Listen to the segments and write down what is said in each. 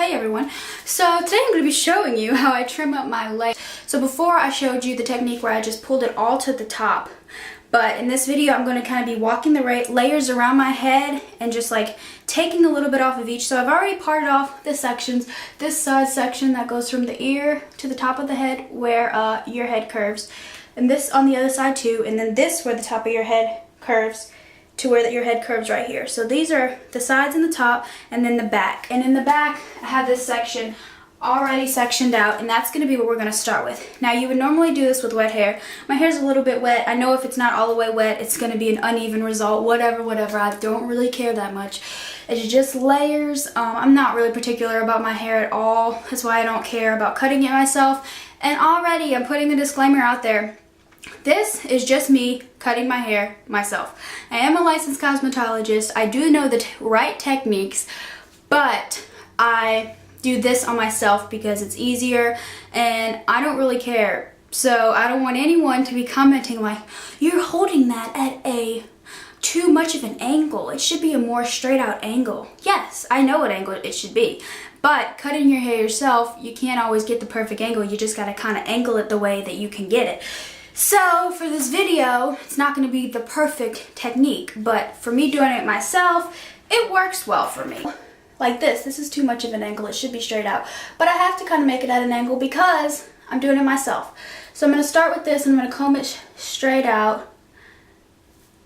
Hey everyone, so today I'm going to be showing you how I trim up my layers. So before I showed you the technique where I just pulled it all to the top, but in this video I'm going to kind of be walking the layers around my head and just like taking a little bit off of each. So I've already parted off the sections, this side section that goes from the ear to the top of the head where your head curves, and this on the other side too, and then this where the top of your head curves to where your head curves right here. So these are the sides and the top, and then the back. And in the back, I have this section already sectioned out, and that's going to be what we're going to start with. Now, you would normally do this with wet hair. My hair's a little bit wet. I know if it's not all the way wet, it's going to be an uneven result. Whatever. I don't really care that much. It's just layers. I'm not really particular about my hair at all. That's why I don't care about cutting it myself. And already, I'm putting the disclaimer out there. This is just me cutting my hair myself. I am a licensed cosmetologist. I do know the right techniques, but I do this on myself because it's easier and I don't really care. So I don't want anyone to be commenting like, you're holding that at a too much of an angle. It should be a more straight out angle. Yes, I know what angle it should be. But cutting your hair yourself, you can't always get the perfect angle. You just gotta kind of angle it the way that you can get it. So for this video, it's not going to be the perfect technique, but for me doing it myself, it works well for me. Like this is too much of an angle, it should be straight out. But I have to kind of make it at an angle because I'm doing it myself. So I'm going to start with this and I'm going to comb it straight out.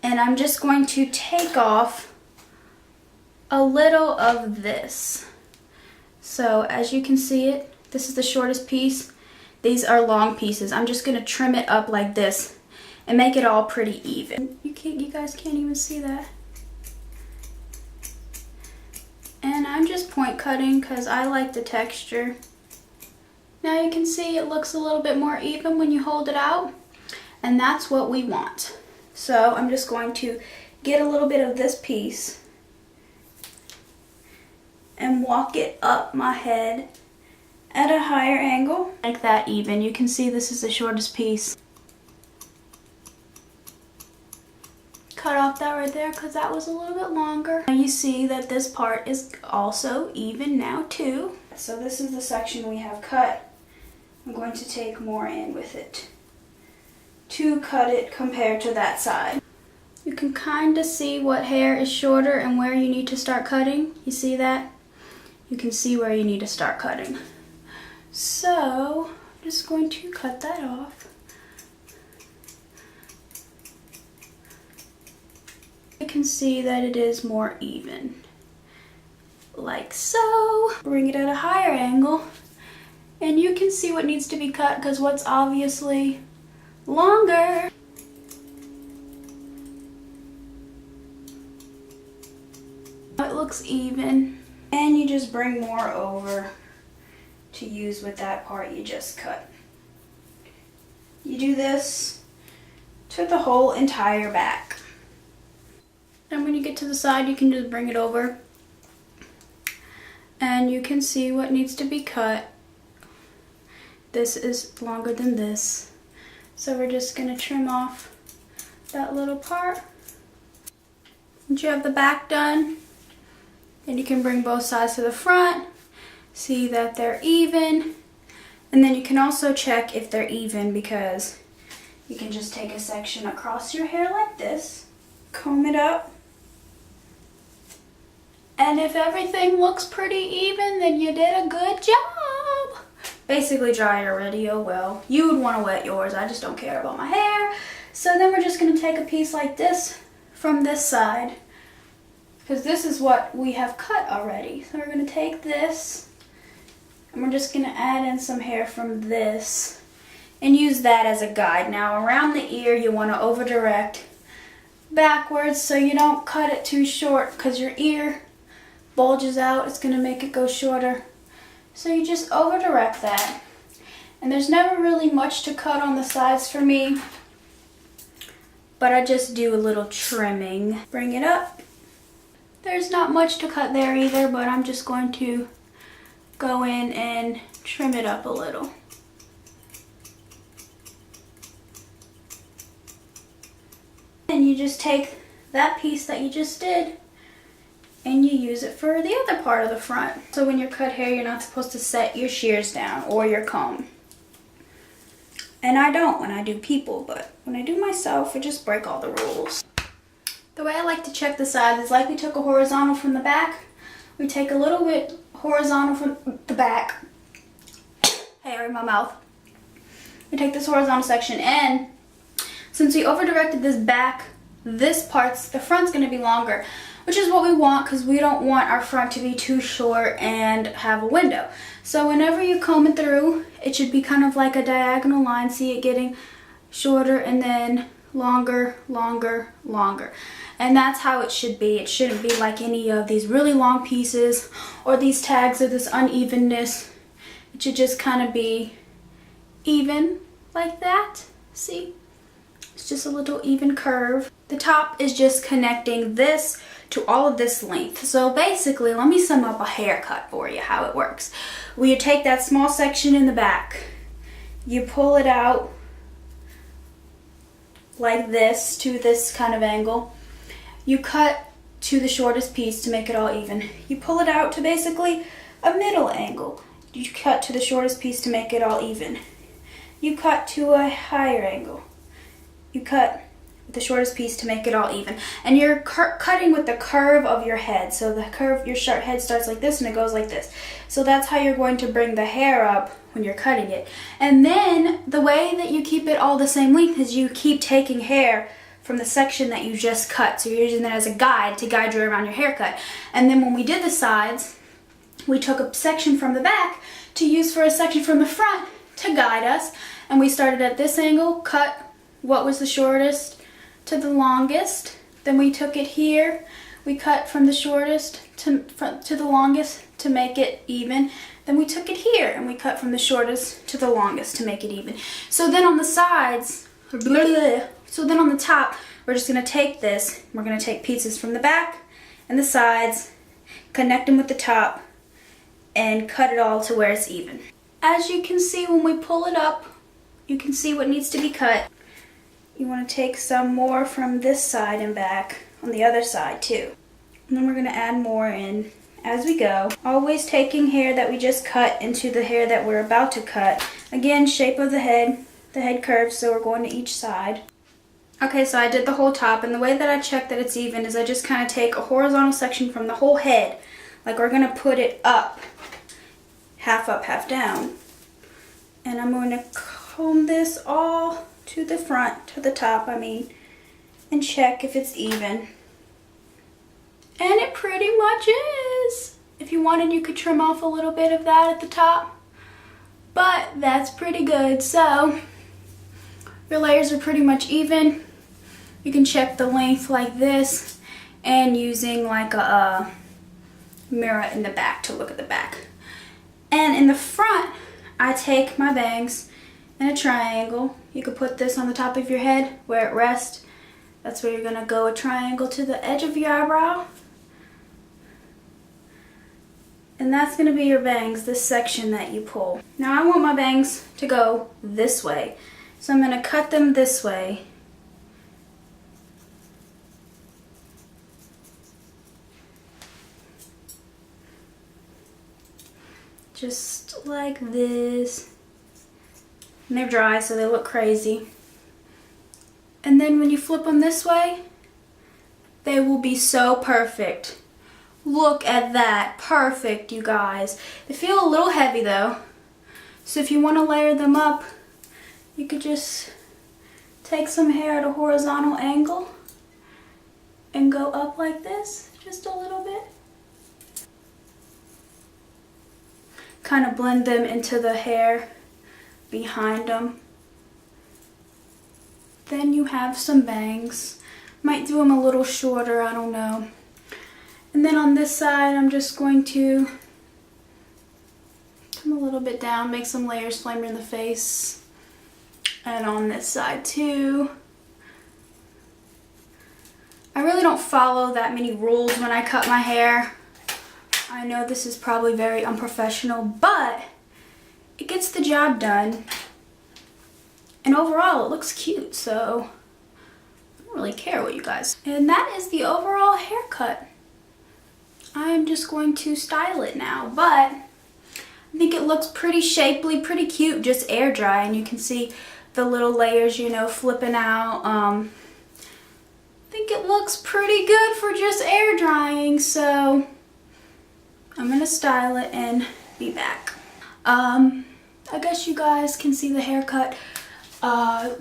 And I'm just going to take off a little of this. So as you can see it, this is the shortest piece. These are long pieces. I'm just going to trim it up like this and make it all pretty even. You guys can't even see that. And I'm just point cutting because I like the texture. Now you can see it looks a little bit more even when you hold it out, and that's what we want. So I'm just going to get a little bit of this piece and walk it up my head at a higher angle, like that even. You can see this is the shortest piece. Cut off that right there because that was a little bit longer. Now you see that this part is also even now too. So this is the section we have cut. I'm going to take more in with it to cut it compared to that side. You can kind of see what hair is shorter and where you need to start cutting. You see that? You can see where you need to start cutting. So, I'm just going to cut that off. You can see that it is more even. Like so. Bring it at a higher angle. And you can see what needs to be cut because what's obviously longer. It looks even. And you just bring more over to use with that part you just cut. You do this to the whole entire back. And when you get to the side, you can just bring it over and you can see what needs to be cut. This is longer than this, so we're just going to trim off that little part. Once you have the back done, then you can bring both sides to the front. See that they're even, and then you can also check if they're even because you can just take a section across your hair like this, comb it up, and if everything looks pretty even, then you did a good job. Basically dry it already. Oh well, you would want to wet yours. I just don't care about my hair. So then we're just going to take a piece like this from this side because this is what we have cut already. So we're going to take this and we're just going to add in some hair from this and use that as a guide. Now around the ear you want to over direct backwards so you don't cut it too short because your ear bulges out. It's going to make it go shorter. So you just over direct that. And there's never really much to cut on the sides for me, but I just do a little trimming. Bring it up. There's not much to cut there either, but I'm just going to go in and trim it up a little. And you just take that piece that you just did and you use it for the other part of the front. So when you cut hair, you're not supposed to set your shears down or your comb. And I don't when I do people, but when I do myself, I just break all the rules. The way I like to check the sides is like we took a horizontal from the back. We take a little bit horizontal from the back. Hair in my mouth. We take this horizontal section, and since we over directed this back, this part's, the front's gonna be longer, which is what we want because we don't want our front to be too short and have a window. So whenever you comb it through, it should be kind of like a diagonal line. See it getting shorter and then longer, longer, longer. And that's how it should be. It shouldn't be like any of these really long pieces or these tags or this unevenness. It should just kind of be even like that. See? It's just a little even curve. The top is just connecting this to all of this length. So basically, let me sum up a haircut for you, how it works. Well, you take that small section in the back, you pull it out like this to this kind of angle. You cut to the shortest piece to make it all even. You pull it out to basically a middle angle. You cut to the shortest piece to make it all even. You cut to a higher angle. You cut the shortest piece to make it all even. And you're cutting with the curve of your head. So the curve, your sharp head starts like this and it goes like this. So that's how you're going to bring the hair up when you're cutting it. And then the way that you keep it all the same length is you keep taking hair from the section that you just cut. So you're using that as a guide to guide you around your haircut. And then when we did the sides, we took a section from the back to use for a section from the front to guide us. And we started at this angle, cut what was the shortest to the longest. Then we took it here, we cut from the shortest to the longest to make it even. Then we took it here and we cut from the shortest to the longest to make it even. So then on the sides, so then on the top, we're just gonna take this, we're gonna take pieces from the back and the sides, connect them with the top, and cut it all to where it's even. As you can see, when we pull it up, you can see what needs to be cut. You want to take some more from this side and back on the other side too. And then we're going to add more in as we go. Always taking hair that we just cut into the hair that we're about to cut. Again, shape of the head curves, so we're going to each side. Okay, so I did the whole top, and the way that I check that it's even is I just kind of take a horizontal section from the whole head. Like we're going to put it up, half up, half down. And I'm going to comb this all to the front, to the top, and check if it's even. And it pretty much is. If you wanted, you could trim off a little bit of that at the top, but that's pretty good. So your layers are pretty much even. You can check the length like this and using like a mirror in the back to look at the back. And in the front, I take my bangs in a triangle. You could put this on the top of your head where it rests. That's where you're gonna go a triangle to the edge of your eyebrow. And that's gonna be your bangs, this section that you pull. Now I want my bangs to go this way. So I'm gonna cut them this way. Just like this. And they're dry, so they look crazy. And then when you flip them this way, they will be so perfect. Look at that. Perfect, you guys. They feel a little heavy though. So if you want to layer them up, you could just take some hair at a horizontal angle and go up like this, just a little bit. Kind of blend them into the hair behind them. Then you have some bangs. Might do them a little shorter, I don't know. And then on this side, I'm just going to come a little bit down, make some layers, flame in the face. And on this side too. I really don't follow that many rules when I cut my hair. I know this is probably very unprofessional, but it gets the job done. And overall, it looks cute, so I don't really care what you guys. And that is the overall haircut. I'm just going to style it now. But I think it looks pretty shapely, pretty cute, just air dry. And you can see the little layers, you know, flipping out. I think it looks pretty good for just air drying. So I'm gonna style it and be back. I guess you guys can see the haircut.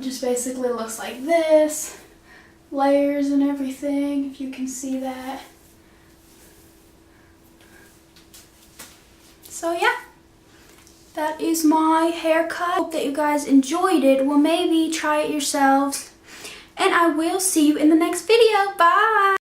Just basically looks like this. Layers and everything, if you can see that. So yeah, that is my haircut. Hope that you guys enjoyed it. Well, maybe try it yourselves. And I will see you in the next video. Bye!